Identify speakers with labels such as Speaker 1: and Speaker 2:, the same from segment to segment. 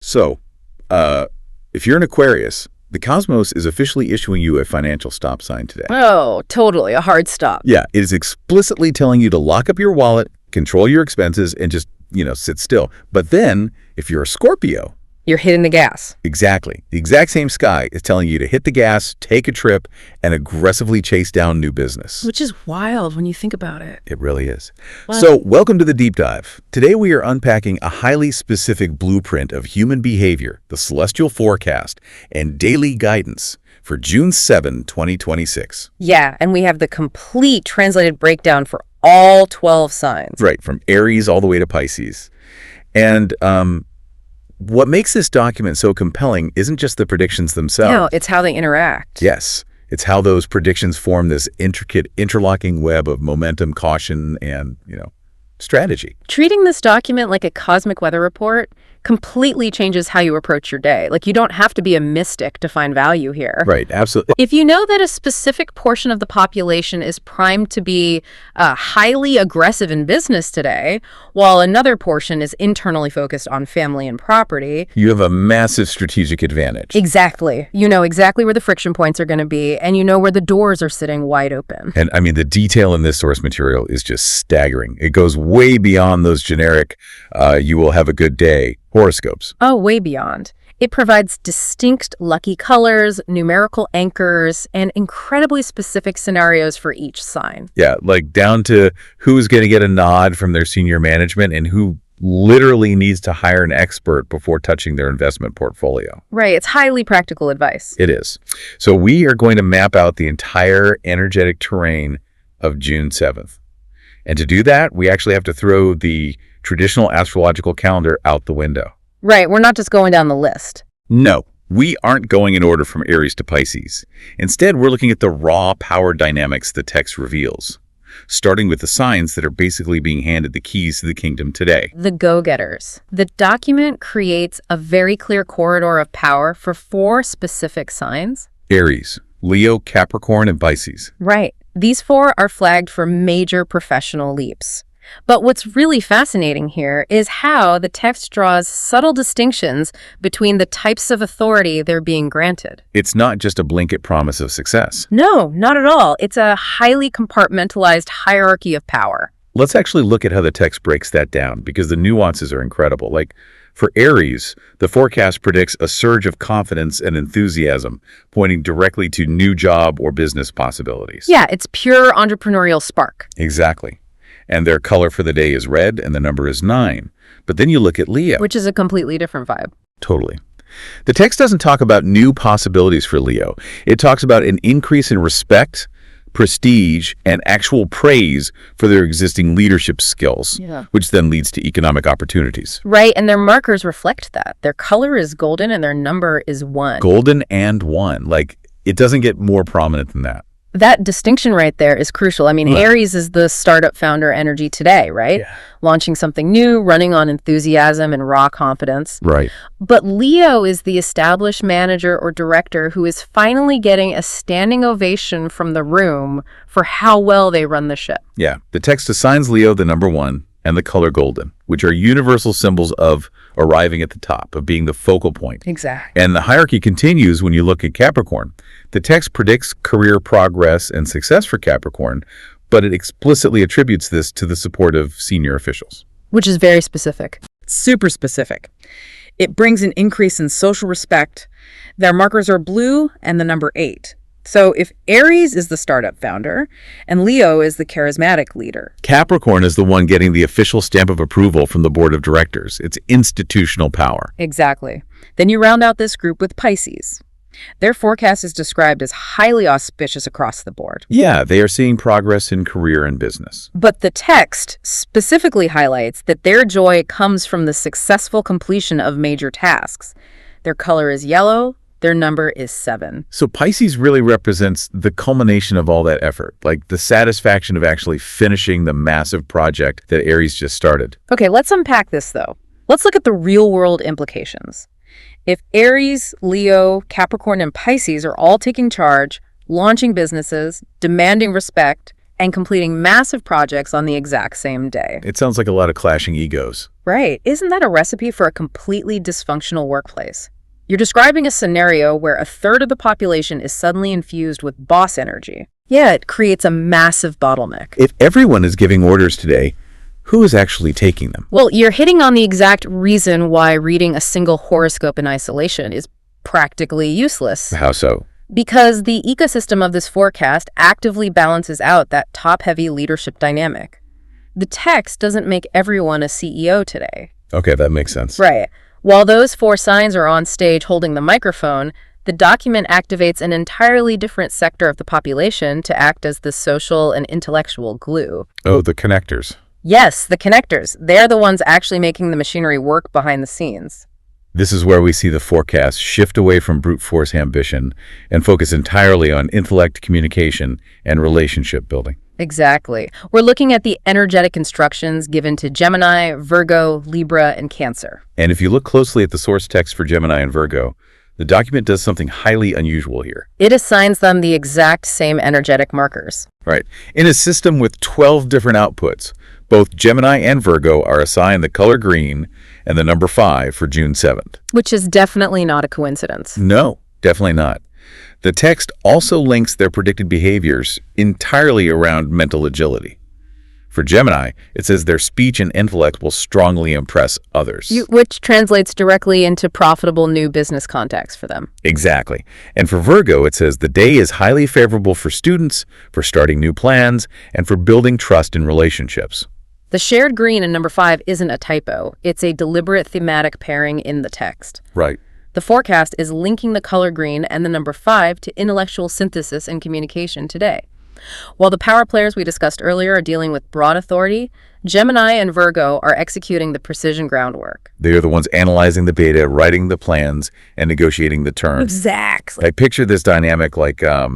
Speaker 1: So, if you're an Aquarius, the cosmos is officially issuing you a financial stop sign today.
Speaker 2: Oh, totally. A hard stop.
Speaker 1: Yeah, it is explicitly telling you to lock up your wallet, control your expenses, and just, sit still. But then, if you're a Scorpio,
Speaker 2: You're hitting the gas.
Speaker 1: exactly, the exact same sky is telling you to hit the gas, take a trip, and aggressively chase down new business.
Speaker 2: Which is wild when you think about it.
Speaker 1: It really is. So, welcome to the Deep Dive. Today we are unpacking a highly specific blueprint of human behavior, the celestial forecast, and daily guidance for June 7, 2026.
Speaker 2: Yeah, and we have the complete translated breakdown for all 12 signs.
Speaker 1: Right, from Aries all the way to Pisces. And what makes this document so compelling isn't just the predictions themselves.
Speaker 2: No, it's how they interact.
Speaker 1: Yes, it's how those predictions form this intricate, interlocking web of momentum, caution, and, strategy.
Speaker 2: Treating this document like a cosmic weather report completely changes how you approach your day. Like, you don't have to be a mystic to find value here.
Speaker 1: Right, absolutely.
Speaker 2: If you know that a specific portion of the population is primed to be highly aggressive in business today, while another portion is internally focused on family and property.
Speaker 1: You have a massive strategic advantage.
Speaker 2: Exactly. You know exactly where the friction points are going to be, and you know where the doors are sitting wide open.
Speaker 1: And I mean, the detail in this source material is just staggering. It goes way beyond those generic, you will have a good day horoscopes.
Speaker 2: Oh, way beyond. It provides distinct lucky colors, numerical anchors, and incredibly specific scenarios for each sign.
Speaker 1: Yeah, like down to who's going to get a nod from their senior management and who literally needs to hire an expert before touching their investment portfolio.
Speaker 2: Right, it's highly practical advice.
Speaker 1: It is. So we are going to map out the entire energetic terrain of June 7th. And to do that, we actually have to throw the traditional astrological calendar out the window.
Speaker 2: Right, we're not just going down the list.
Speaker 1: No, we aren't going in order from Aries to Pisces. Instead, we're looking at the raw power dynamics the text reveals, starting with the signs that are basically being handed the keys to the kingdom today.
Speaker 2: The go-getters. The document creates a very clear corridor of power for 4 specific signs.
Speaker 1: Aries, Leo, Capricorn, and Pisces.
Speaker 2: Right. These 4 are flagged for major professional leaps. But what's really fascinating here is how the text draws subtle distinctions between the types of authority they're being granted.
Speaker 1: It's not just a blanket promise of success.
Speaker 2: No, not at all. It's a highly compartmentalized hierarchy of power.
Speaker 1: Let's actually look at how the text breaks that down, because the nuances are incredible. Like, for Aries, the forecast predicts a surge of confidence and enthusiasm, pointing directly to new job or business possibilities.
Speaker 2: Yeah, it's pure entrepreneurial spark.
Speaker 1: Exactly. And their color for the day is red, and the number is 9. But then you look at Leo.
Speaker 2: Which is a completely different vibe.
Speaker 1: Totally. The text doesn't talk about new possibilities for Leo. It talks about an increase in respect, prestige, and actual praise for their existing leadership skills, which then leads to economic opportunities.
Speaker 2: Right, and their markers reflect that. Their color is golden and their number is 1.
Speaker 1: Golden and 1. Like, it doesn't get more prominent than that.
Speaker 2: That distinction right there is crucial. I mean, Aries is the startup founder energy today, right?
Speaker 1: Yeah.
Speaker 2: Launching something new, running on enthusiasm and raw confidence.
Speaker 1: Right.
Speaker 2: But Leo is the established manager or director who is finally getting a standing ovation from the room for how well they run the ship.
Speaker 1: Yeah. The text assigns Leo the number 1 and the color golden, which are universal symbols of arriving at the top, of being the focal point.
Speaker 2: Exactly.
Speaker 1: And the hierarchy continues when you look at Capricorn. The text predicts career progress and success for Capricorn, but it explicitly attributes this to the support of senior officials.
Speaker 2: Which is very specific.
Speaker 3: Super specific. It brings an increase in social respect. Their markers are blue and the number 8. So if Aries is the startup founder and Leo is the charismatic leader,
Speaker 1: Capricorn is the one getting the official stamp of approval from the board of directors. It's institutional power.
Speaker 3: exactly. Then you round out this group with Pisces. Their forecast is described as highly auspicious across the board.
Speaker 1: Yeah, they are seeing progress in career and business.
Speaker 3: But the text specifically highlights that their joy comes from the successful completion of major tasks. Their color is yellow. Their number is 7.
Speaker 1: So Pisces really represents the culmination of all that effort, like the satisfaction of actually finishing the massive project that Aries just started.
Speaker 3: Okay, let's unpack this, though. Let's look at the real-world implications. If Aries, Leo, Capricorn, and Pisces are all taking charge, launching businesses, demanding respect,
Speaker 2: and completing massive projects on the exact same day.
Speaker 1: It sounds like a lot of clashing egos.
Speaker 2: Right. Isn't that a recipe for a completely dysfunctional workplace? You're describing a scenario where a third of the population is suddenly infused with boss energy. Yeah, it creates a massive bottleneck.
Speaker 1: If everyone is giving orders today, who is actually taking them?
Speaker 2: Well, you're hitting on the exact reason why reading a single horoscope in isolation is practically useless.
Speaker 1: How so?
Speaker 2: Because the ecosystem of this forecast actively balances out that top-heavy leadership dynamic. The text doesn't make everyone a CEO today.
Speaker 1: Okay, that makes sense.
Speaker 2: Right. While those 4 signs are on stage holding the microphone, the document activates an entirely different sector of the population to act as the social and intellectual glue.
Speaker 1: Oh, the connectors.
Speaker 2: Yes, the connectors. They're the ones actually making the machinery work behind the scenes.
Speaker 1: This is where we see the forecast shift away from brute force ambition and focus entirely on intellect, communication, and relationship building.
Speaker 2: Exactly. We're looking at the energetic instructions given to Gemini, Virgo, Libra, and Cancer.
Speaker 1: And if you look closely at the source text for Gemini and Virgo, the document does something highly unusual here.
Speaker 2: It assigns them the exact same energetic markers.
Speaker 1: Right. In a system with 12 different outputs, both Gemini and Virgo are assigned the color green and the number 5 for June 7th.
Speaker 2: Which is definitely not a coincidence.
Speaker 1: No, definitely not. The text also links their predicted behaviors entirely around mental agility. For Gemini, it says their speech and intellect will strongly impress others.
Speaker 2: Which translates directly into profitable new business contacts for them.
Speaker 1: Exactly. And for Virgo, it says the day is highly favorable for students, for starting new plans, and for building trust in relationships.
Speaker 2: The shared green in number 5 isn't a typo. It's a deliberate thematic pairing in the text.
Speaker 1: Right.
Speaker 2: The forecast is linking the color green and the number 5 to intellectual synthesis and communication today. While the power players we discussed earlier are dealing with broad authority, Gemini and Virgo are executing the precision groundwork.
Speaker 1: They are the ones analyzing the data, writing the plans, and negotiating the terms.
Speaker 2: Exactly.
Speaker 1: I picture this dynamic like a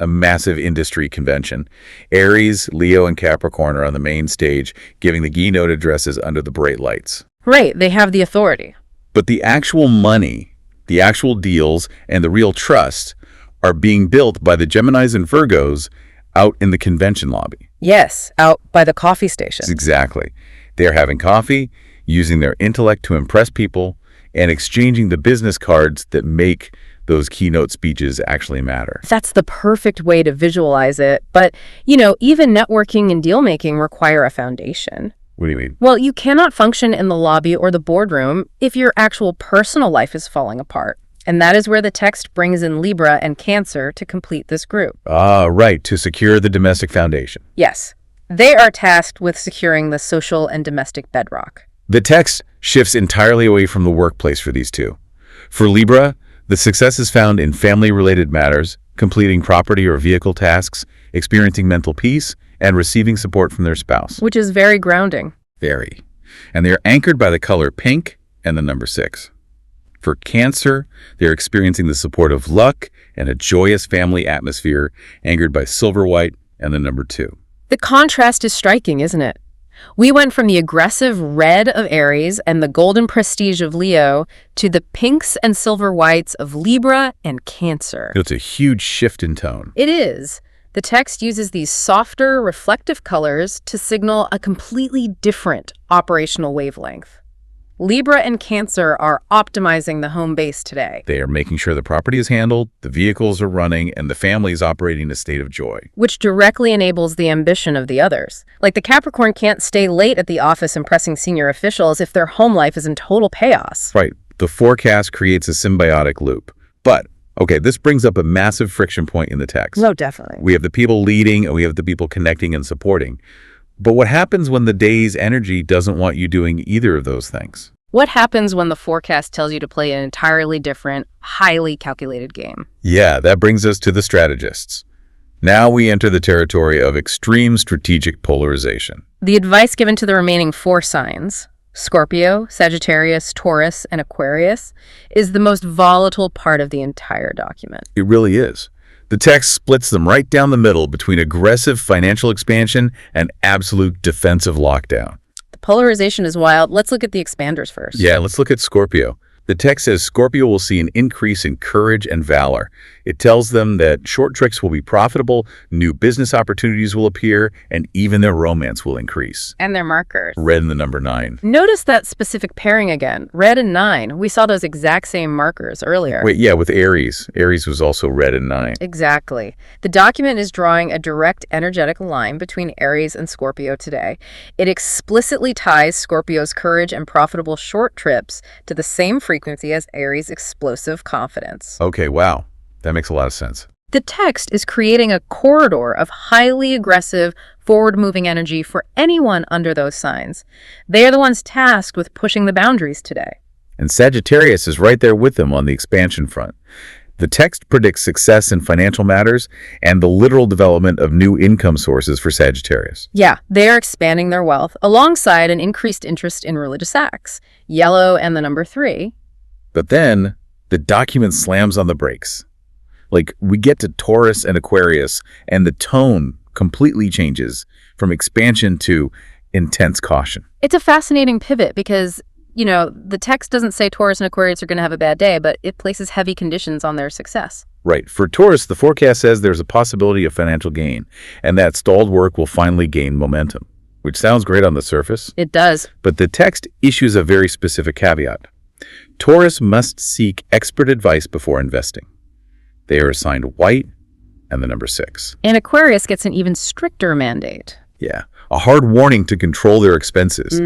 Speaker 1: massive industry convention. Aries, Leo, and Capricorn are on the main stage, giving the keynote addresses under the bright lights.
Speaker 2: Right, they have the authority.
Speaker 1: But the actual money, the actual deals, and the real trust are being built by the Geminis and Virgos out in the convention lobby.
Speaker 2: Yes, out by the coffee station.
Speaker 1: Exactly. They're having coffee, using their intellect to impress people, and exchanging the business cards that make those keynote speeches actually matter.
Speaker 2: That's the perfect way to visualize it. But, even networking and deal-making require a foundation.
Speaker 1: What do you mean?
Speaker 2: Well, you cannot function in the lobby or the boardroom if your actual personal life is falling apart. And that is where the text brings in Libra and Cancer to complete this group.
Speaker 1: Ah, right, to secure the domestic foundation.
Speaker 2: Yes, they are tasked with securing the social and domestic bedrock.
Speaker 1: The text shifts entirely away from the workplace for these two. For Libra, the success is found in family-related matters, completing property or vehicle tasks, experiencing mental peace, and receiving support from their spouse.
Speaker 2: Which is very grounding.
Speaker 1: Very. And they are anchored by the color pink and the number 6. For Cancer, they're experiencing the support of luck and a joyous family atmosphere anchored by silver white and the number 2.
Speaker 2: The contrast is striking, isn't it? We went from the aggressive red of Aries and the golden prestige of Leo to the pinks and silver whites of Libra and Cancer.
Speaker 1: It's a huge shift in tone.
Speaker 2: It is. The text uses these softer, reflective colors to signal a completely different operational wavelength. Libra and Cancer are optimizing the home base today.
Speaker 1: They are making sure the property is handled, the vehicles are running, and the family is operating in a state of joy.
Speaker 2: Which directly enables the ambition of the others. Like the Capricorn can't stay late at the office impressing senior officials if their home life is in total chaos.
Speaker 1: Right. The forecast creates a symbiotic loop. But, okay, this brings up a massive friction point in the text.
Speaker 2: No, definitely.
Speaker 1: We have the people leading and we have the people connecting and supporting. But what happens when the day's energy doesn't want you doing either of those things?
Speaker 2: What happens when the forecast tells you to play an entirely different, highly calculated game?
Speaker 1: Yeah, that brings us to the strategists. Now we enter the territory of extreme strategic polarization.
Speaker 2: The advice given to the remaining 4 signs, Scorpio, Sagittarius, Taurus, and Aquarius, is the most volatile part of the entire document.
Speaker 1: It really is. The text splits them right down the middle between aggressive financial expansion and absolute defensive lockdown.
Speaker 2: The polarization is wild. Let's look at the expanders first.
Speaker 1: Yeah, let's look at Scorpio. The text says Scorpio will see an increase in courage and valor. It tells them that short tricks will be profitable, new business opportunities will appear, and even their romance will increase.
Speaker 2: And their markers.
Speaker 1: Red in the number 9.
Speaker 2: Notice that specific pairing again, red and 9. We saw those exact same markers earlier.
Speaker 1: Wait, yeah, with Aries. Aries was also red and 9.
Speaker 2: Exactly. The document is drawing a direct energetic line between Aries and Scorpio today. It explicitly ties Scorpio's courage and profitable short trips to the same frequency as Aries' explosive confidence.
Speaker 1: Okay, wow. That makes a lot of sense.
Speaker 2: The text is creating a corridor of highly aggressive, forward-moving energy for anyone under those signs. They are the ones tasked with pushing the boundaries today.
Speaker 1: And Sagittarius is right there with them on the expansion front. The text predicts success in financial matters and the literal development of new income sources for Sagittarius.
Speaker 2: Yeah, they are expanding their wealth alongside an increased interest in religious acts. Yellow and the number 3.
Speaker 1: But then the document slams on the brakes. Like, we get to Taurus and Aquarius, and the tone completely changes from expansion to intense caution.
Speaker 2: It's a fascinating pivot because, the text doesn't say Taurus and Aquarius are going to have a bad day, but it places heavy conditions on their success.
Speaker 1: Right. For Taurus, the forecast says there's a possibility of financial gain, and that stalled work will finally gain momentum, which sounds great on the surface.
Speaker 2: It does.
Speaker 1: But the text issues a very specific caveat. Taurus must seek expert advice before investing. They are assigned white and the number 6.
Speaker 2: And Aquarius gets an even stricter mandate.
Speaker 1: Yeah, a hard warning to control their expenses.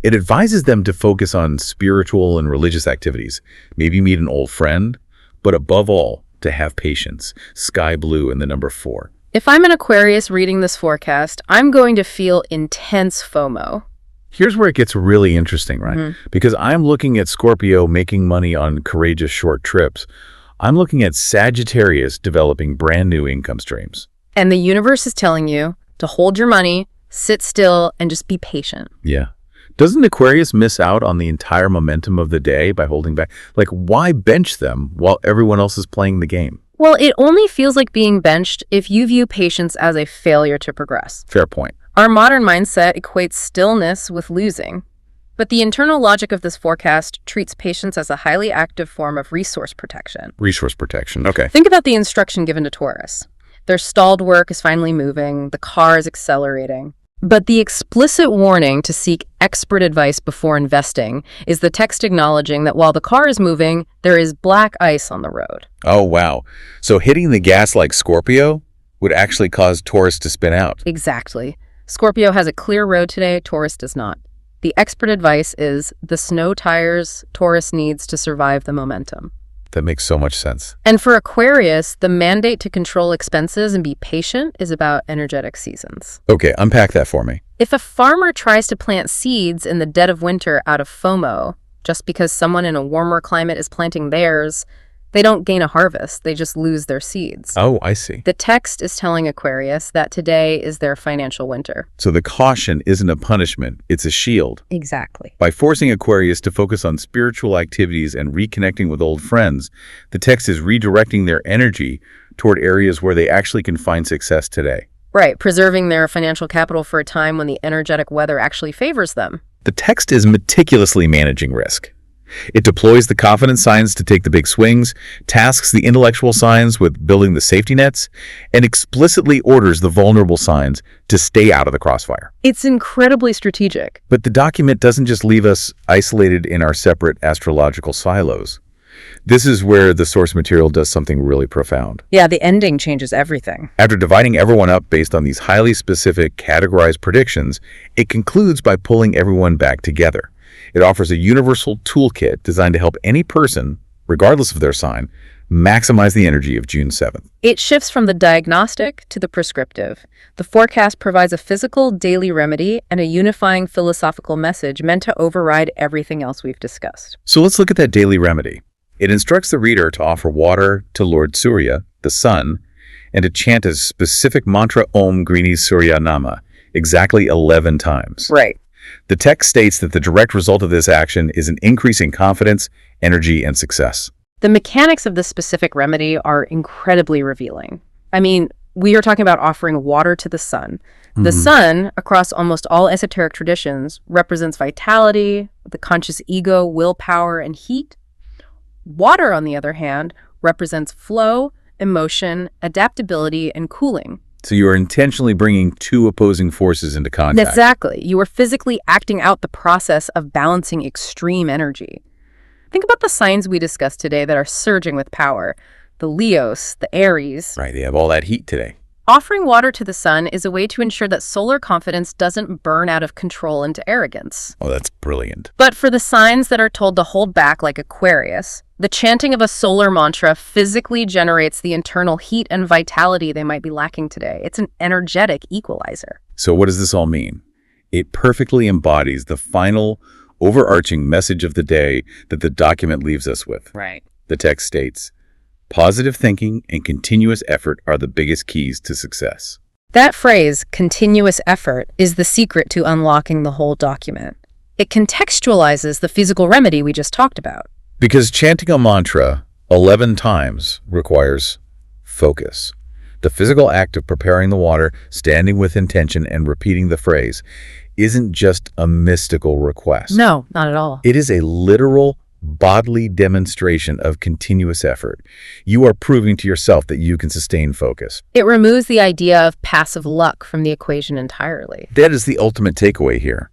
Speaker 1: It advises them to focus on spiritual and religious activities, maybe meet an old friend, but above all, to have patience. Sky blue and the number 4.
Speaker 2: If I'm an Aquarius reading this forecast, I'm going to feel intense FOMO.
Speaker 1: Here's where it gets really interesting, right? Because I'm looking at Scorpio making money on courageous short trips. I'm looking at Sagittarius developing brand new income streams.
Speaker 2: And the universe is telling you to hold your money, sit still, and just be patient.
Speaker 1: Yeah. Doesn't Aquarius miss out on the entire momentum of the day by holding back? Like, why bench them while everyone else is playing the game?
Speaker 2: Well, it only feels like being benched if you view patience as a failure to progress.
Speaker 1: Fair point.
Speaker 2: Our modern mindset equates stillness with losing. But the internal logic of this forecast treats patience as a highly active form of resource protection.
Speaker 1: Resource protection, okay.
Speaker 2: Think about the instruction given to Taurus. Their stalled work is finally moving, the car is accelerating. But the explicit warning to seek expert advice before investing is the text acknowledging that while the car is moving, there is black ice on the road.
Speaker 1: Oh, wow. So hitting the gas like Scorpio would actually cause Taurus to spin out.
Speaker 2: Exactly. Scorpio has a clear road today, Taurus does not. The expert advice is the snow tires Taurus needs to survive the momentum.
Speaker 1: That makes so much sense.
Speaker 2: And for Aquarius, the mandate to control expenses and be patient is about energetic seasons.
Speaker 1: Okay, unpack that for me.
Speaker 2: If a farmer tries to plant seeds in the dead of winter out of FOMO, just because someone in a warmer climate is planting theirs, they don't gain a harvest, they just lose their seeds.
Speaker 1: Oh, I see.
Speaker 2: The text is telling Aquarius that today is their financial winter.
Speaker 1: So the caution isn't a punishment, it's a shield.
Speaker 2: Exactly.
Speaker 1: By forcing Aquarius to focus on spiritual activities and reconnecting with old friends, the text is redirecting their energy toward areas where they actually can find success today.
Speaker 2: Right, preserving their financial capital for a time when the energetic weather actually favors them.
Speaker 1: The text is meticulously managing risk. It deploys the confidence signs to take the big swings, tasks the intellectual signs with building the safety nets, and explicitly orders the vulnerable signs to stay out of the crossfire.
Speaker 2: It's incredibly strategic.
Speaker 1: But the document doesn't just leave us isolated in our separate astrological silos. This is where the source material does something really profound.
Speaker 3: Yeah, the ending changes everything.
Speaker 1: After dividing everyone up based on these highly specific, categorized predictions, it concludes by pulling everyone back together. It offers a universal toolkit designed to help any person, regardless of their sign, maximize the energy of June 7th.
Speaker 2: It shifts from the diagnostic to the prescriptive. The forecast provides a physical daily remedy and a unifying philosophical message meant to override everything else we've discussed.
Speaker 1: So let's look at that daily remedy. It instructs the reader to offer water to Lord Surya, the sun, and to chant a specific mantra Om Grini Surya Nama exactly 11 times.
Speaker 3: Right.
Speaker 1: The text states that the direct result of this action is an increase in confidence, energy, and success.
Speaker 2: The mechanics of this specific remedy are incredibly revealing. I mean, we are talking about offering water to the sun. The sun, across almost all esoteric traditions, represents vitality, the conscious ego, willpower, and heat. Water, on the other hand, represents flow, emotion, adaptability, and cooling.
Speaker 1: So you are intentionally bringing two opposing forces into contact.
Speaker 2: Exactly. You are physically acting out the process of balancing extreme energy. Think about the signs we discussed today that are surging with power. The Leos, the Aries.
Speaker 1: Right, they have all that heat today.
Speaker 2: Offering water to the sun is a way to ensure that solar confidence doesn't burn out of control into arrogance.
Speaker 1: Oh, that's brilliant.
Speaker 2: But for the signs that are told to hold back, like Aquarius, the chanting of a solar mantra physically generates the internal heat and vitality they might be lacking today. It's an energetic equalizer.
Speaker 1: So what does this all mean? It perfectly embodies the final, overarching message of the day that the document leaves us with.
Speaker 3: Right.
Speaker 1: The text states, positive thinking and continuous effort are the biggest keys to success.
Speaker 2: That phrase, continuous effort, is the secret to unlocking the whole document. It contextualizes the physical remedy we just talked about.
Speaker 1: Because chanting a mantra 11 times requires focus. The physical act of preparing the water, standing with intention, and repeating the phrase isn't just a mystical request.
Speaker 2: No, not at all.
Speaker 1: It is a literal bodily demonstration of continuous effort. You are proving to yourself that you can sustain focus.
Speaker 2: It removes the idea of passive luck from the equation entirely.
Speaker 1: That is the ultimate takeaway here.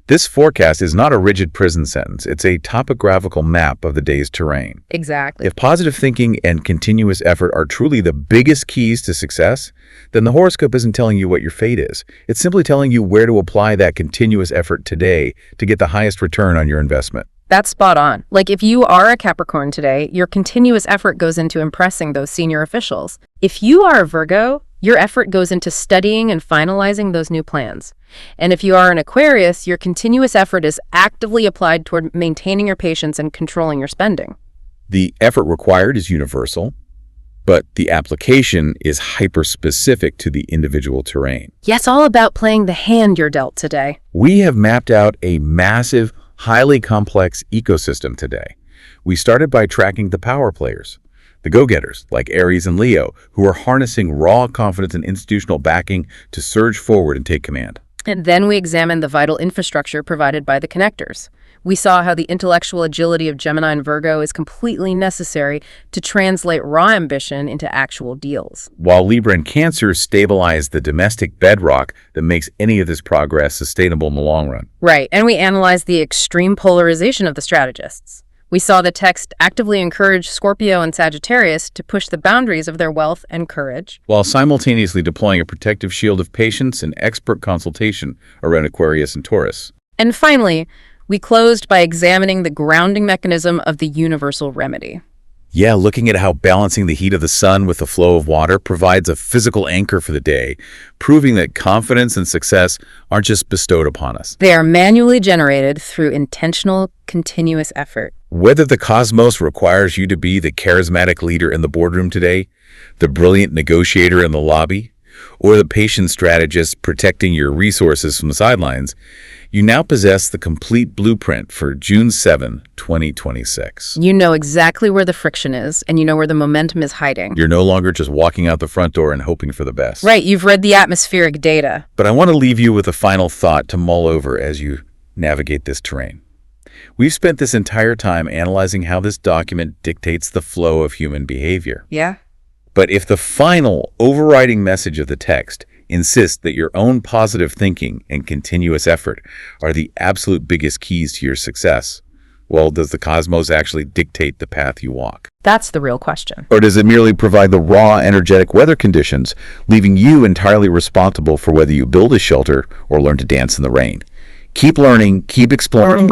Speaker 1: This forecast is not a rigid prison sentence. It's a topographical map of the day's terrain.
Speaker 2: Exactly.
Speaker 1: If positive thinking and continuous effort are truly the biggest keys to success, then the horoscope isn't telling you what your fate is. It's simply telling you where to apply that continuous effort today to get the highest return on your investment.
Speaker 2: That's spot on. Like if you are a Capricorn today, your continuous effort goes into impressing those senior officials. If you are a Virgo, your effort goes into studying and finalizing those new plans. And if you are an Aquarius, your continuous effort is actively applied toward maintaining your patience and controlling your spending.
Speaker 1: The effort required is universal, but the application is hyper-specific to the individual terrain.
Speaker 2: Yeah, it's all about playing the hand you're dealt today.
Speaker 1: We have mapped out a massive, highly complex ecosystem today. We started by tracking the power players, the go-getters like Aries and Leo, who are harnessing raw confidence and institutional backing to surge forward and take command.
Speaker 2: And then we examined the vital infrastructure provided by the connectors. We saw how the intellectual agility of Gemini and Virgo is completely necessary to translate raw ambition into actual deals.
Speaker 1: While Libra and Cancer stabilize the domestic bedrock that makes any of this progress sustainable in the long run.
Speaker 2: Right, and we analyzed the extreme polarization of the strategists. We saw the text actively encourage Scorpio and Sagittarius to push the boundaries of their wealth and courage,
Speaker 1: while simultaneously deploying a protective shield of patience and expert consultation around Aquarius and Taurus.
Speaker 2: And finally, we closed by examining the grounding mechanism of the universal remedy.
Speaker 1: Yeah, looking at how balancing the heat of the sun with the flow of water provides a physical anchor for the day, proving that confidence and success aren't just bestowed upon us.
Speaker 2: They are manually generated through intentional, continuous effort.
Speaker 1: Whether the cosmos requires you to be the charismatic leader in the boardroom today, the brilliant negotiator in the lobby, or the patient strategist protecting your resources from the sidelines, you now possess the complete blueprint for June 7, 2026.
Speaker 2: You know exactly where the friction is, and you know where the momentum is hiding.
Speaker 1: You're no longer just walking out the front door and hoping for the best.
Speaker 2: Right, you've read the atmospheric data.
Speaker 1: But I want to leave you with a final thought to mull over as you navigate this terrain. We've spent this entire time analyzing how this document dictates the flow of human behavior.
Speaker 3: Yeah.
Speaker 1: But if the final overriding message of the text insists that your own positive thinking and continuous effort are the absolute biggest keys to your success, well, does the cosmos actually dictate the path you walk?
Speaker 2: That's the real question.
Speaker 1: Or does it merely provide the raw, energetic weather conditions, leaving you entirely responsible for whether you build a shelter or learn to dance in the rain? Keep learning, keep exploring.